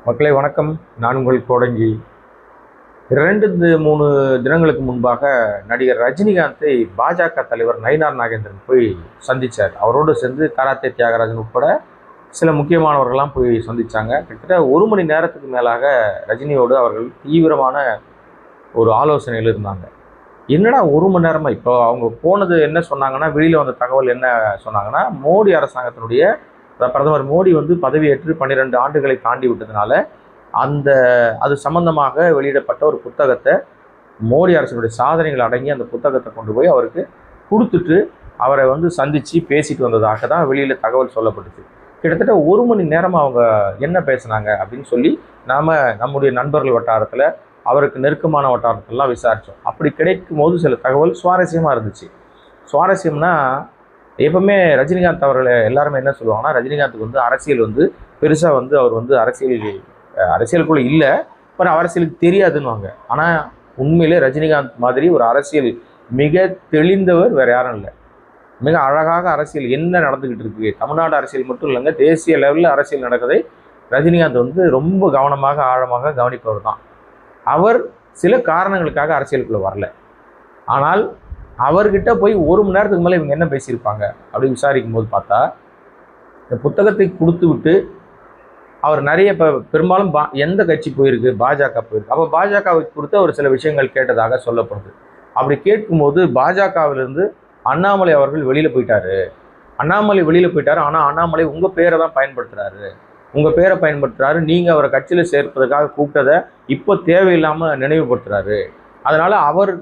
மக்களை வணக்கம். நான் உங்கள் கோடங்கி. 2-3 தினங்களுக்கு முன்பாக நடிகர் ரஜினிகாந்தை பாஜக தலைவர் நயினார் நாகேந்திரன் போய் சந்தித்தார். அவரோடு சேர்ந்து கராத்தே தியாகராஜன் உட்பட சில முக்கியமானவர்கள்லாம் போய் சந்தித்தாங்க. கிட்டத்தட்ட 1 மணி நேரத்துக்கு மேலாக ரஜினியோடு அவர்கள் தீவிரமான ஒரு ஆலோசனையில் இருந்தாங்க. என்னடா 1 மணி நேரமாக? இப்போ அவங்க போனது என்ன சொன்னாங்கன்னா, வெளியில் வந்த தகவல் என்ன சொன்னாங்கன்னா, மோடி அரசாங்கத்தினுடைய பிரதமர் மோடி பதவியேற்று 12 ஆண்டுகளை தாண்டி விட்டதுனால அது சம்பந்தமாக வெளியிடப்பட்ட ஒரு புத்தகத்தை, மோடி அரசினுடைய சாதனைகள் அடங்கி அந்த புத்தகத்தை கொண்டு போய் அவருக்கு கொடுத்துட்டு அவரை சந்தித்து பேசிட்டு வந்ததாக தான் வெளியில் தகவல் சொல்லப்பட்டுச்சு. கிட்டத்தட்ட 1 மணி நேரமாக அவங்க என்ன பேசுனாங்க அப்படின்னு சொல்லி நாம் நம்முடைய நண்பர்கள் வட்டாரத்தில், அவருக்கு நெருக்கமான வட்டாரத்திலலாம் விசாரித்தோம். அப்படி கிடைக்கும் போது சில தகவல் சுவாரஸ்யமாக இருந்துச்சு. சுவாரஸ்யம்னா, எப்பவுமே ரஜினிகாந்த் அவர்களை எல்லாருமே என்ன சொல்லுவாங்கன்னா, ரஜினிகாந்துக்கு அரசியல் பெருசாக அவர் அரசியலுக்குள்ளே இல்லை, அப்புறம் அரசியலுக்கு தெரியாதுன்னுவாங்க. ஆனால் உண்மையிலே ரஜினிகாந்த் மாதிரி ஒரு அரசியல் மிக தெளிந்தவர் வேறு யாரும் இல்லை. மிக அழகாக அரசியல் என்ன நடந்துக்கிட்டு இருக்கு, தமிழ்நாடு அரசியல் மட்டும் இல்லைங்க, தேசிய லெவலில் அரசியல் நடக்குதை ரஜினிகாந்த் ரொம்ப கவனமாக ஆழமாக கவனிப்பவர் தான். அவர் சில காரணங்களுக்காக அரசியலுக்குள்ளே வரல. ஆனால் அவர்கிட்ட போய் 1 மணி நேரத்துக்கு மேலே இவங்க என்ன பேசியிருப்பாங்க அப்படின்னு விசாரிக்கும் போது பார்த்தா, இந்த புத்தகத்தை கொடுத்து விட்டு அவர் நிறைய இப்போ பெரும்பாலும் எந்த கட்சி போயிருக்கு, பாஜக போயிருக்கு. அப்போ பாஜகவுக்கு கொடுத்து அவர் சில விஷயங்கள் கேட்டதாக சொல்லப்படுது. அப்படி கேட்கும்போது பாஜகவிலிருந்து அண்ணாமலை அவர்கள் வெளியில் போயிட்டாரு. ஆனால் அண்ணாமலை உங்கள் பேரை தான் பயன்படுத்துகிறாரு. உங்கள் பேரை பயன்படுத்துகிறாரு. நீங்கள் அவரை கட்சியில் சேர்ப்பதற்காக கூப்பிட்டதை இப்போ தேவையில்லாமல் நினைவுபடுத்துகிறாரு. அதனால் அவர்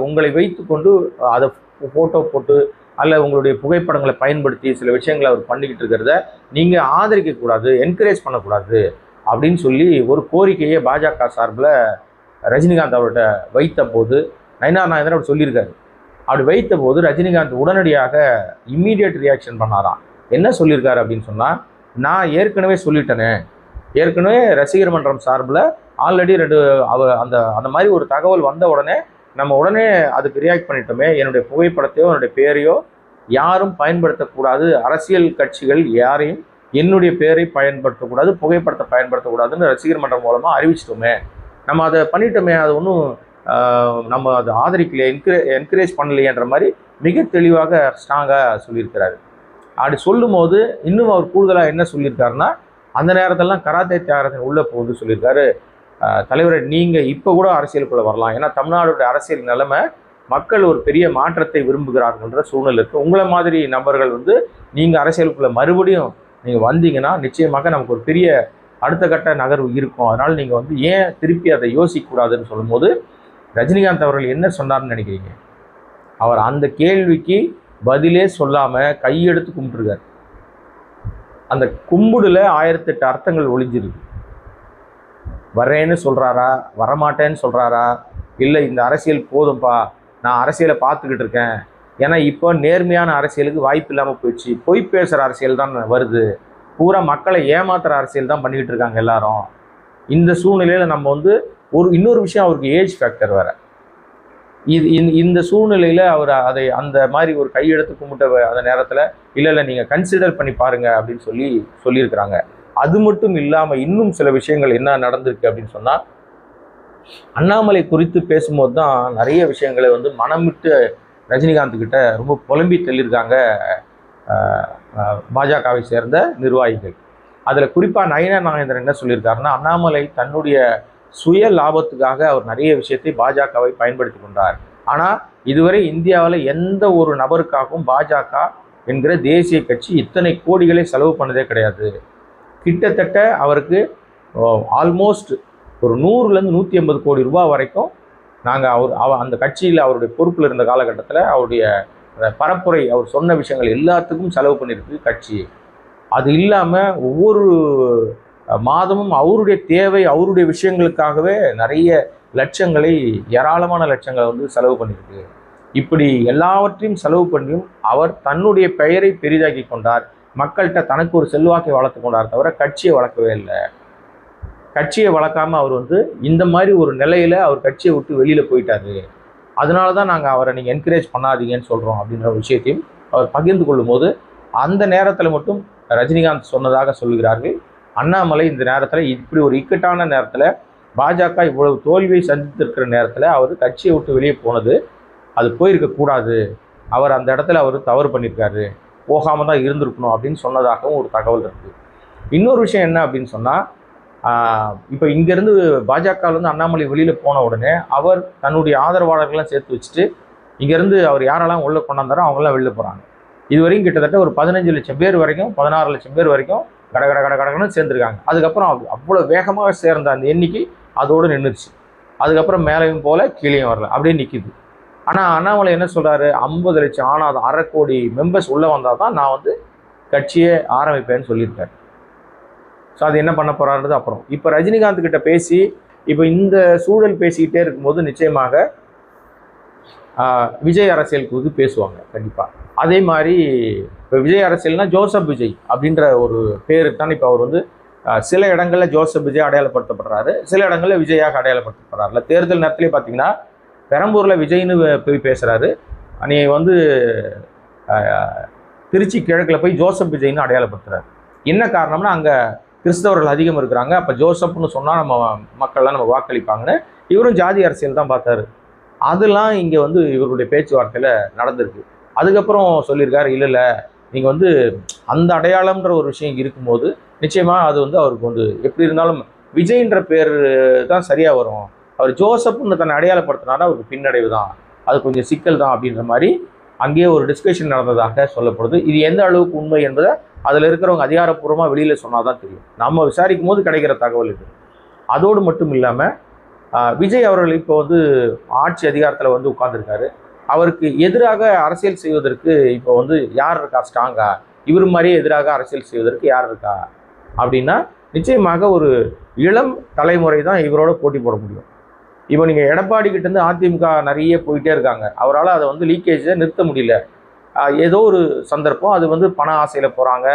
உங்களை வைத்து கொண்டு அதை ஃபோட்டோ போட்டு அல்ல உங்களுடைய புகைப்படங்களை பயன்படுத்தி சில விஷயங்களை அவர் பண்ணிக்கிட்டு இருக்கிறத நீங்கள் ஆதரிக்கக்கூடாது, என்கரேஜ் பண்ணக்கூடாது அப்படின்னு சொல்லி ஒரு கோரிக்கையை பாஜக சார்பில் ரஜினிகாந்த் அவர்கிட்ட வைத்த போது, நயினார் நாகேந்திரன் அப்படி சொல்லியிருக்காரு. அப்படி வைத்த போது ரஜினிகாந்த் உடனடியாக இம்மீடியட் ரியாக்ஷன் பண்ணாராம். என்ன சொல்லியிருக்காரு அப்படின்னு சொன்னால், நான் ஏற்கனவே சொல்லிட்டேனே, ஏற்கனவே ரசிகர் மன்றம் சார்பில் ஆல்ரெடி அந்த மாதிரி ஒரு தகவல் வந்த உடனே நம்ம உடனே அதுக்கு ரியாக்ட் பண்ணிட்டோமே, என்னுடைய புகைப்படத்தையோ என்னுடைய பேரையோ யாரும் பயன்படுத்தக்கூடாது, அரசியல் கட்சிகள் யாரையும் என்னுடைய பேரை பயன்படுத்தக்கூடாது, புகைப்படத்தை பயன்படுத்தக்கூடாதுன்னு ரசிகர் மன்றம் மூலமாக அறிவிச்சிட்டோமே, நம்ம அதை பண்ணிட்டோமே, அது ஒன்றும் நம்ம அதை ஆதரிக்கலையே, என்கரேஜ் பண்ணலையேன்ற மாதிரி மிக தெளிவாக ஸ்ட்ராங்காக சொல்லியிருக்கிறாரு. அப்படி சொல்லும் போது இன்னும் அவர் கூடுதலாக என்ன சொல்லியிருக்காருன்னா, அந்த நேரத்திலலாம் கராத்தே தியாகராஜன் உள்ளே போகுது சொல்லியிருக்காரு, தலைவரை நீங்கள் இப்போ கூட அரசியலுக்குள்ளே வரலாம், ஏன்னா தமிழ்நாடுடைய அரசியல் நிலைமை மக்கள் ஒரு பெரிய மாற்றத்தை விரும்புகிறார்கள்ன்ற சூழ்நிலை இருக்குது. உங்களை மாதிரி நபர்கள் நீங்கள் அரசியலுக்குள்ளே மறுபடியும் நீங்கள் வந்தீங்கன்னா நிச்சயமாக நமக்கு ஒரு பெரிய அடுத்த கட்ட நகர்வு இருக்கும். அதனால் நீங்கள் ஏன் திருப்பி அதை யோசிக்கக்கூடாதுன்னு சொல்லும்போது ரஜினிகாந்த் அவர்கள் என்ன சொன்னார்னு நினைக்கிறீங்க? அவர் அந்த கேள்விக்கு பதிலே சொல்லாமல் கையெடுத்து கும்பிட்டுருக்கார். அந்த கும்பிடுல 1008 அர்த்தங்கள் ஒளிஞ்சிருக்கு. வரேன்னு சொல்கிறாரா, வரமாட்டேன்னு சொல்கிறாரா, இல்லை இந்த அரசியல் போதும்பா, நான் அரசியலை பார்த்துக்கிட்டு இருக்கேன், ஏன்னா இப்போ நேர்மையான அரசியலுக்கு வாய்ப்பு இல்லாமல் போயிடுச்சு, பொய் பேசுகிற அரசியல் தான் வருது, பூரா மக்களை ஏமாத்துகிற அரசியல் தான் பண்ணிக்கிட்டு இருக்காங்க எல்லாரும். இந்த சூழ்நிலையில் நம்ம இன்னொரு விஷயம், அவருக்கு ஏஜ் ஃபேக்டர் வேறு. இந்த சூழ்நிலையில் அவர் அந்த மாதிரி ஒரு கையெடுத்து கும்பிட்ட அந்த நேரத்தில் இல்லை நீங்கள் கன்சிடர் பண்ணி பாருங்கள் அப்படின்னு சொல்லியிருக்கிறாங்க. அது மட்டும் இல்லாமல் இன்னும் சில விஷயங்கள் என்ன நடந்திருக்கு அப்படின்னு சொன்னால், அண்ணாமலை குறித்து பேசும்போது தான் நிறைய விஷயங்களை மனம் விட்டு ரஜினிகாந்த் கிட்ட ரொம்ப புலம்பி தள்ளியிருக்காங்க பாஜகவை சேர்ந்த நிர்வாகிகள். அதில் குறிப்பாக நயினார் நாகேந்திரன் என்ன சொல்லியிருக்காருன்னா, அண்ணாமலை தன்னுடைய சுய லாபத்துக்காக அவர் நிறைய விஷயத்தை பாஜகவை பயன்படுத்தி கொண்டார். ஆனால் இதுவரை இந்தியாவில் எந்த ஒரு நபருக்காகவும் பாஜக என்கிற தேசிய கட்சி இத்தனை கோடிகளை செலவு பண்ணதே கிடையாது. கிட்டத்தட்ட அவருக்கு ஆல்மோஸ்ட் ஒரு 100லேருந்து 150 கோடி ரூபாய் வரைக்கும் நாங்கள் அந்த கட்சியில் அவருடைய பொறுப்பில் இருந்த காலகட்டத்தில் அவருடைய பரப்புரை, அவர் சொன்ன விஷயங்கள் எல்லாத்துக்கும் செலவு பண்ணியிருக்கு கட்சி. அது இல்லாமல் ஒவ்வொரு மாதமும் அவருடைய தேவை, அவருடைய விஷயங்களுக்காகவே நிறைய லட்சங்களை, ஏராளமான லட்சங்களை செலவு பண்ணியிருக்கு. இப்படி எல்லாவற்றையும் செலவு பண்ணியும் அவர் தன்னுடைய பெயரை பெரிதாக்கி கொண்டார். மக்கள்கிட்ட தனக்கு ஒரு செல்வாக்கை வளர்த்து கொண்டார் தவிர கட்சியை வளர்க்கவே இல்லை. கட்சியை வளர்க்காமல் அவர் இந்த மாதிரி ஒரு நிலையில் அவர் கட்சியை விட்டு வெளியில் போயிட்டாரு. அதனால தான் நாங்கள் அவரை நீங்கள் என்கரேஜ் பண்ணாதீங்கன்னு சொல்கிறோம் அப்படின்ற விஷயத்தையும் அவர் பகிர்ந்து கொள்ளும் போது, அந்த நேரத்தில் மட்டும் ரஜினிகாந்த் சொன்னதாக சொல்கிறார்கள். அண்ணாமலை இந்த நேரத்தில் இப்படி ஒரு இக்கட்டான நேரத்தில் பாஜக இவ்வளவு தோல்வியை சந்தித்திருக்கிற நேரத்தில் அவர் கட்சியை விட்டு வெளியே போனது அது போயிருக்கக்கூடாது, அவர் அந்த இடத்துல அவர் தவறு பண்ணியிருக்காரு, போகாமல் தான் இருந்திருக்கணும் அப்படின்னு சொன்னதாகவும் ஒரு தகவல் இருக்குது. இன்னொரு விஷயம் என்ன அப்படின்னு சொன்னால், இப்போ இங்கேருந்து பாஜகலேருந்து அண்ணாமலை வெளியில் போன உடனே அவர் தன்னுடைய ஆதரவாளர்கள்லாம் சேர்த்து வச்சுட்டு இங்கேருந்து அவர் யாரெல்லாம் உள்ளே கொண்டாந்தாரோ அவங்களாம் வெளில போகிறாங்க. இதுவரையும் கிட்டத்தட்ட ஒரு 15 லட்சம் பேர் வரைக்கும் 16 லட்சம் பேர் வரைக்கும் கடகடன்னு சேர்ந்துருக்காங்க. அதுக்கப்புறம் அவ்வளோ வேகமாக சேர்ந்த அந்த எண்ணிக்கை அதோடு நின்றுச்சு. அதுக்கப்புறம் மேலேயும் போல கீழேயும் வரல, அப்படியே நிற்கிது. ஆனால் அண்ணாமலை என்ன சொல்கிறாரு, 50 லட்சம் ஆனால் 1/2 கோடி மெம்பர்ஸ் உள்ளே வந்தால் தான் நான் வந்து கட்சியை ஆரம்பிப்பேன்னு சொல்லியிருக்காரு. ஸோ அது என்ன பண்ண போகிறாருன்றது அப்புறம். இப்போ ரஜினிகாந்த் கிட்ட பேசி இப்போ இந்த சூழல் பேசிக்கிட்டே இருக்கும்போது நிச்சயமாக விஜய் அரசியலுக்கு வந்து பேசுவாங்க கண்டிப்பாக. அதே மாதிரி இப்போ விஜய் அரசியல்னா ஜோசப் விஜய் அப்படின்ற ஒரு பேருக்கு தான் இப்போ அவர் வந்து சில இடங்களில் ஜோசப் விஜய் அடையாளப்படுத்தப்படுறாரு, சில இடங்களில் விஜயாக அடையாளப்படுத்தப்படுறாருல. தேர்தல் நேரத்துலேயே பார்த்தீங்கன்னா பெரம்பூரில் விஜய்னு போய் பேசுகிறாரு, நீ வந்து திருச்சி கிழக்கில் போய் ஜோசப் விஜய்னு அடையாளப்படுத்துறாரு. என்ன காரணம்னா அங்கே கிறிஸ்தவர்கள் அதிகம் இருக்கிறாங்க, அப்போ ஜோசப்னு சொன்னால் நம்ம மக்கள்லாம் நம்ம வாக்களிப்பாங்கன்னு இவரும் ஜாதி அரசியல் தான் பார்த்தாரு. அதெல்லாம் இங்கே வந்து இவருடைய பேச்சுவார்த்தையில் நடந்திருக்கு. அதுக்கப்புறம் சொல்லியிருக்காரு, இல்லை நீங்கள் வந்து அந்த அடையாளம்ன்ற ஒரு விஷயம் இருக்கும்போது நிச்சயமாக அது வந்து அவருக்கு வந்து எப்படி இருந்தாலும் விஜய்ன்ற பேர் தான் சரியாக வரும், அவர் ஜோசப்னு தன்னை அடையாளப்படுத்தினாலும் அவருக்கு பின்னடைவு தான், அது கொஞ்சம் சிக்கல் தான் அப்படின்ற மாதிரி அங்கேயே ஒரு டிஸ்கஷன் நடந்ததாக சொல்லப்படுது. இது எந்த அளவுக்கு உண்மை என்பதை அதில் இருக்கிறவங்க அதிகாரப்பூர்வமாக வெளியில் சொன்னால் தான் தெரியும். நம்ம விசாரிக்கும் போது கிடைக்கிற தகவல் இது. அதோடு மட்டும் இல்லாமல் விஜய் அவர்கள் இப்போ வந்து ஆட்சி அதிகாரத்தில் வந்து உட்கார்ந்துருக்காரு. அவருக்கு எதிராக அரசியல் செய்வதற்கு இப்போ வந்து யார் இருக்கா ஸ்ட்ராங்கா, இவர் மாதிரியே எதிராக அரசியல் செய்வதற்கு யார் இருக்கா அப்படின்னா நிச்சயமாக ஒரு இளம் தலைமுறை தான் இவரோட போட்டி போட முடியும். இப்போ நீங்கள் எடப்பாடி கிட்டேருந்து அதிமுக நிறைய போயிட்டே இருக்காங்க, அவரால் அதை வந்து லீக்கேஜை நிறுத்த முடியல. ஏதோ ஒரு சந்தர்ப்பம் அது வந்து பண ஆசையில் போகிறாங்க,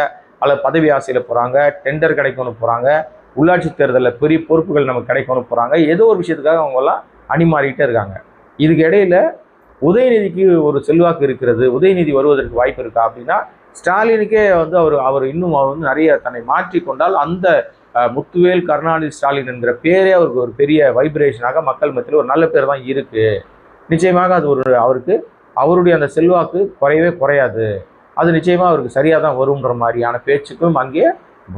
அல்லது பதவி ஆசையில் போகிறாங்க, டெண்டர் கிடைக்கணும் போகிறாங்க, உள்ளாட்சி தேர்தலில் பெரிய பொறுப்புகள் நமக்கு கிடைக்கணும் போகிறாங்க, ஏதோ ஒரு விஷயத்துக்காக அவங்கெல்லாம் அணிமாறிக்கிட்டே இருக்காங்க. இதுக்கு இடையில் உதயநிதிக்கு ஒரு செல்வாக்கு இருக்கிறது, உதயநிதி வருவதற்கு வாய்ப்பு இருக்கா அப்படின்னா ஸ்டாலினுக்கே வந்து அவர் இன்னும் அவர் வந்து நிறைய தன்னை மாற்றி கொண்டால் அந்த முத்துவேல் கருணாநிதி ஸ்டாலின் என்கிற பேரே அவருக்கு ஒரு பெரிய வைப்ரேஷனாக மக்கள் மத்தியில் ஒரு நல்ல பேர் தான் இருக்குது. நிச்சயமாக அது ஒரு அவருக்கு அவருடைய அந்த செல்வாக்கு குறையவே குறையாது, அது நிச்சயமாக அவருக்கு சரியாக தான் வரும்ன்ற மாதிரியான பேச்சுக்களும் அங்கே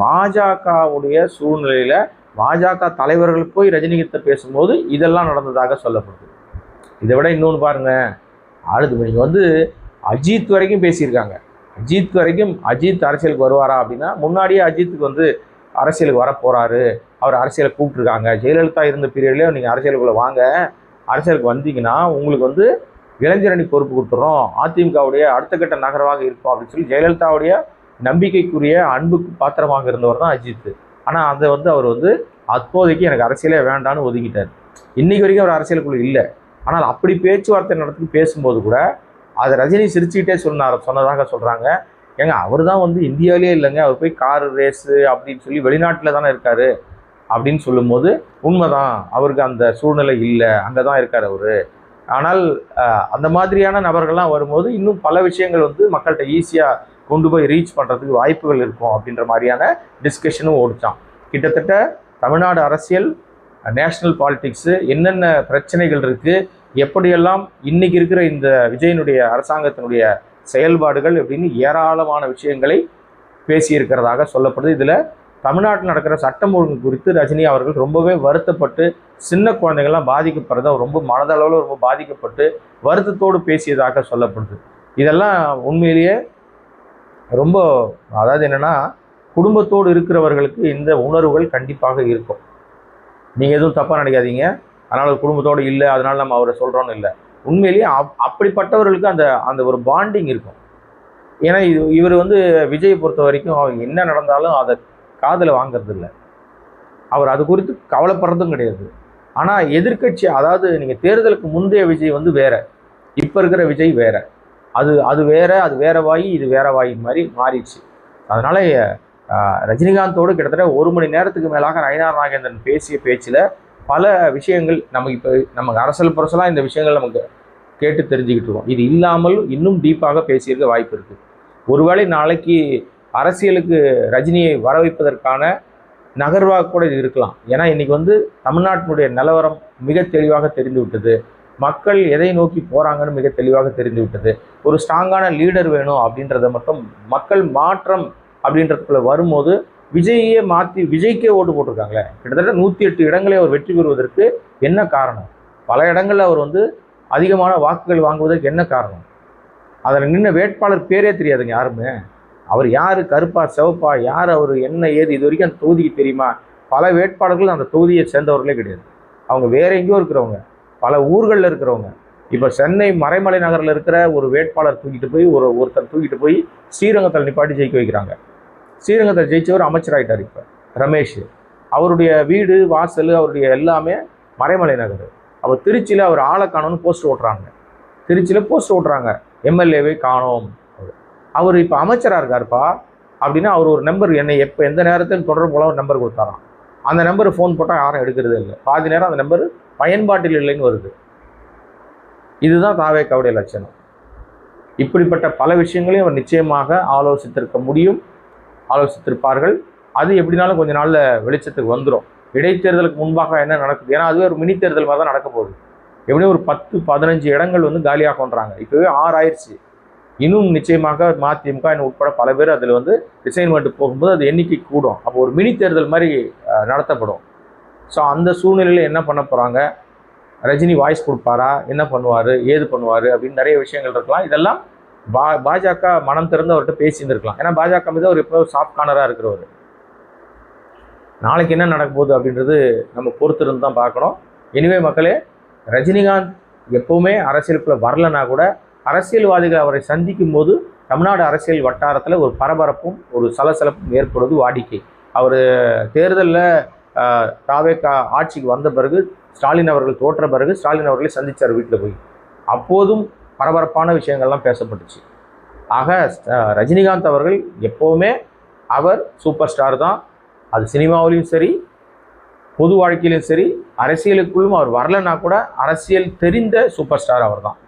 பாஜகவுடைய சூழ்நிலையில் பாஜக தலைவர்கள் போய் ரஜினிகிட்ட பேசும்போது இதெல்லாம் நடந்ததாக சொல்லப்படுது. இதை விட இன்னொன்று பாருங்கள், அடுத்து நீங்கள் வந்து அஜித் வரைக்கும் பேசியிருக்காங்க. அஜித் அரசியலுக்கு வருவாரா அப்படின்னா முன்னாடியே அஜித்துக்கு வந்து அரசியலுக்கு வரப்போகிறாரு, அவர் அரசியலை கூப்பிட்டுருக்காங்க. ஜெயலலிதா இருந்த பீரியட்லேயே நீங்கள் அரசியலுக்குள்ளே வாங்க, அரசியலுக்கு வந்தீங்கன்னா உங்களுக்கு வந்து இளைஞரணி பொறுப்பு கொடுத்துறோம், அதிமுகவுடைய அடுத்த கட்ட நகரவாக இருக்கும் அப்படின்னு சொல்லி ஜெயலலிதாவுடைய நம்பிக்கைக்குரிய அன்புக்கு பாத்திரமாக இருந்தவர் தான் அஜித். ஆனால் அதை வந்து அவர் வந்து அப்போதைக்கு எனக்கு அரசியலே வேண்டான்னு ஒதுக்கிட்டார். இன்றைக்கு வரைக்கும் அவர் அரசியலுக்குள்ளே இல்லை. ஆனால் அப்படி பேச்சுவார்த்தை நடத்தி பேசும்போது கூட அதை ரஜினி சிரிச்சுக்கிட்டே சொன்னதாக சொல்கிறாங்க. ஏங்க அவர் தான் வந்து இந்தியாவிலே இல்லைங்க, அவர் போய் கார் ரேஸு அப்படின்னு சொல்லி வெளிநாட்டில் தானே இருக்கார் அப்படின்னு சொல்லும்போது உண்மைதான், அவருக்கு அந்த சூழ்நிலை இல்லை, அங்கே தான் இருக்கார் அவர். ஆனால் அந்த மாதிரியான நபர்கள்லாம் வரும்போது இன்னும் பல விஷயங்கள் வந்து மக்கள்கிட்ட ஈஸியாக கொண்டு போய் ரீச் பண்ணுறதுக்கு வாய்ப்புகள் இருக்கும் அப்படின்ற மாதிரியான டிஸ்கஷனும் ஓடிச்சான். கிட்டத்தட்ட தமிழ்நாடு அரசியல், நேஷ்னல் பாலிடிக்ஸு என்னென்ன பிரச்சனைகள் இருக்குது, எப்படியெல்லாம் இன்றைக்கி இருக்கிற இந்த விஜயனுடைய அரசாங்கத்தினுடைய செயல்பாடுகள் அப்படின்னு ஏராளமான விஷயங்களை பேசியிருக்கிறதாக சொல்லப்படுது. இதில் தமிழ்நாட்டில் நடக்கிற சட்டம் ஒழுங்கு குறித்து ரஜினி அவர்கள் ரொம்பவே வருத்தப்பட்டு, சின்ன குழந்தைகள்லாம் பாதிக்கப்படுறத ரொம்ப மனதளவில் ரொம்ப பாதிக்கப்பட்டு வருத்தத்தோடு பேசியதாக சொல்லப்படுது. இதெல்லாம் உண்மையிலேயே ரொம்ப, அதாவது என்னென்னா குடும்பத்தோடு இருக்கிறவர்களுக்கு இந்த உணர்வுகள் கண்டிப்பாக இருக்கும். நீங்கள் எதுவும் தப்பாக நினைக்காதீங்க, அதனால் குடும்பத்தோடு இல்லை அதனால் நம்ம அவரை சொல்கிறோன்னு இல்லை. உண்மையிலேயே அப்படிப்பட்டவர்களுக்கு அந்த அந்த ஒரு பாண்டிங் இருக்கும். ஏன்னா இவர் வந்து விஜயை பொறுத்த வரைக்கும் அவர் என்ன நடந்தாலும் அதை காதில் வாங்கிறது இல்லை, அவர் அது குறித்து கவலைப்படுறதும் கிடையாது. ஆனால் எதிர்கட்சி, அதாவது நீங்கள் தேர்தலுக்கு முந்தைய விஜய் வந்து வேற, இப்போ இருக்கிற விஜய் வேற, அது வேற, அது வேற வாயி, இது வேற வாயின் மாதிரி மாறிடுச்சு. அதனால ரஜினிகாந்தோடு கிட்டத்தட்ட 1 மணி நேரத்துக்கு மேலாக நயினார் நாகேந்திரன் பேசிய பேச்சில் பல விஷயங்கள் நமக்கு இப்போ நமக்கு அரசியல் புரசலாக இந்த விஷயங்கள் நமக்கு கேட்டு தெரிஞ்சுக்கிட்டு இருக்கோம். இது இல்லாமல் இன்னும் டீப்பாக பேசியிருக்க வாய்ப்பு இருக்குது. ஒருவேளை நாளைக்கு அரசியலுக்கு ரஜினியை வர வைப்பதற்கான நகர்வாக கூட இது இருக்கலாம். ஏன்னா இன்னைக்கு வந்து தமிழ்நாட்டினுடைய நிலவரம் மிக தெளிவாக தெரிந்து விட்டது. மக்கள் எதை நோக்கி போகிறாங்கன்னு மிக தெளிவாக தெரிந்து விட்டது. ஒரு ஸ்ட்ராங்கான லீடர் வேணும் அப்படின்றத மட்டும் மக்கள் மாற்றம் அப்படின்றதுக்குள்ள வரும்போது விஜய்யே மாற்றி விஜய்க்கே ஓட்டு போட்டிருக்காங்களே. கிட்டத்தட்ட 108 இடங்களை அவர் வெற்றி பெறுவதற்கு என்ன காரணம்? பல இடங்களில் அவர் வந்து அதிகமான வாக்குகள் வாங்குவதற்கு என்ன காரணம்? அதில் நின்ன வேட்பாளர் பேரே தெரியாதுங்க யாருமே. அவர் யார், கருப்பா சிவப்பா, யார், அவர் என்ன ஏது, இது வரைக்கும் அந்த தொகுதிக்கு தெரியுமா? பல வேட்பாளர்கள் அந்த தொகுதியை சேர்ந்தவர்களே கிடையாது. அவங்க வேற எங்கேயோ இருக்கிறவங்க, பல ஊர்களில் இருக்கிறவங்க. இப்போ சென்னை மறைமலை நகரில் இருக்கிற ஒரு வேட்பாளர் தூக்கிட்டு போய் ஒருத்தர் தூக்கிட்டு போய் ஸ்ரீரங்கத்தில் நிப்பாட்டி ஜெயிக்க வைக்கிறாங்க. ஸ்ரீரங்கத்தில் ஜெயிச்சவர் அமைச்சராகிட்டார். இப்போ ரமேஷ் அவருடைய வீடு வாசல் அவருடைய எல்லாமே மறைமலை நகர். அவர் திருச்சியில் அவர் ஆளை காணோன்னு போஸ்டர் ஓட்டுறாங்க. திருச்சியில் போஸ்டர் ஓட்டுறாங்க, எம்எல்ஏவை காணோம். அவர் இப்போ அமைச்சராக இருக்காருப்பா அப்படின்னா அவர் ஒரு நம்பர் என்னை எப்போ எந்த நேரத்தில் தொடர்பு போல ஒரு நம்பர் கொடுத்தாராம். அந்த நம்பர் ஃபோன் போட்டால் யாரும் எடுக்கிறது இல்லை. பாதி நேரம் அந்த நம்பர் பயன்பாட்டில் இல்லைன்னு வருது. இதுதான் தாவேக்காவுடைய லட்சணம். இப்படிப்பட்ட பல விஷயங்களையும் அவர் நிச்சயமாக ஆலோசித்திருப்பார்கள். அது எப்படினாலும் கொஞ்ச நாளில் வெளிச்சத்துக்கு வந்துடும். இடைத்தேர்தலுக்கு முன்பாக என்ன நடக்குது, ஏன்னா அதுவே ஒரு மினி தேர்தல் மாதிரி தான் நடக்க போகுது. எப்படியும் ஒரு 10-15 இடங்கள் வந்து காலியாகன்றாங்க. இப்போவே 6 ஆயிடுச்சு. இன்னும் நிச்சயமாக மதிமுக உட்பட பல பேர் அதில் வந்து ரிசைன்மெண்ட் போகும்போது அது எண்ணிக்கை கூடும். அப்போ ஒரு மினி தேர்தல் மாதிரி நடத்தப்படும். ஸோ அந்த சூழ்நிலையில் என்ன பண்ண போகிறாங்க, ரஜினி வாய்ஸ் கொடுப்பாரா, என்ன பண்ணுவார், ஏது பண்ணுவார் அப்படின்னு நிறைய விஷயங்கள் இருக்கலாம். இதெல்லாம் பாஜக மனம் திறந்து அவர்கிட்ட பேசியிருந்துருக்கலாம். ஏன்னா பாஜக மீது அவர் எப்போ சாஃப்ட் கார்னராக இருக்கிறவர். நாளைக்கு என்ன நடக்க போகுது அப்படின்றது நம்ம பொறுத்திருந்து தான் பார்க்கணும். எனிவே மக்களே, ரஜினிகாந்த் எப்போவுமே அரசியலுக்குள்ளே வரலனா கூட அரசியல்வாதிகள் அவரை சந்திக்கும் போது தமிழ்நாடு அரசியல் வட்டாரத்தில் ஒரு பரபரப்பும் ஒரு சலசலப்பும் ஏற்படுவது வாடிக்கை. அவர் தேர்தலில் தாவேக்கா ஆட்சிக்கு வந்த பிறகு ஸ்டாலின் அவர்கள் தோற்ற பிறகு ஸ்டாலின் அவர்களை சந்தித்தார் வீட்டில் போய். அப்போதும் பரபரப்பான விஷயங்கள்லாம் பேசப்பட்டுச்சு. ஆக ரஜினிகாந்த் அவர்கள் எப்போவுமே அவர் சூப்பர் ஸ்டார் தான். அது சினிமாவிலையும் சரி, பொது வாழ்க்கையிலும் சரி, அரசியலுக்குள்ளும் அவர் வரலன்னா கூட அரசியல் தெரிந்த சூப்பர் ஸ்டார் அவர் தான்.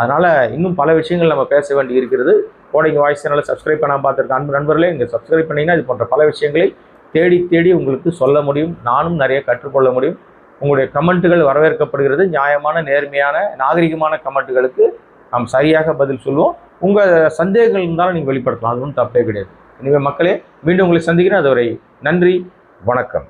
அதனால் இன்னும் பல விஷயங்கள் நம்ம பேச வேண்டி இருக்கிறது. கோடைங்க வாய்ஸ் சேனலை சப்ஸ்கிரைப் பண்ணாமல் பார்த்துருக்க அன்பு நண்பர்களே, இங்கே சப்ஸ்கிரைப் பண்ணிங்கன்னா இது போன்ற பல விஷயங்களை தேடி தேடி உங்களுக்கு சொல்ல முடியும். நானும் நிறைய கற்றுக்கொள்ள முடியும். உங்களுடைய கமெண்ட்டுகள் வரவேற்கப்படுகிறது. நியாயமான, நேர்மையான, நாகரிகமான கமெண்ட்டுகளுக்கு நாம் சரியாக பதில் சொல்லுவோம். உங்கள் சந்தேகங்கள் இருந்தாலும் நீங்கள் வெளிப்படுத்தலாம், அது ஒன்றும் தப்பே கிடையாது. எனவே மக்களே, மீண்டும் உங்களை சந்திக்கிறேன். அதுவரை நன்றி, வணக்கம்.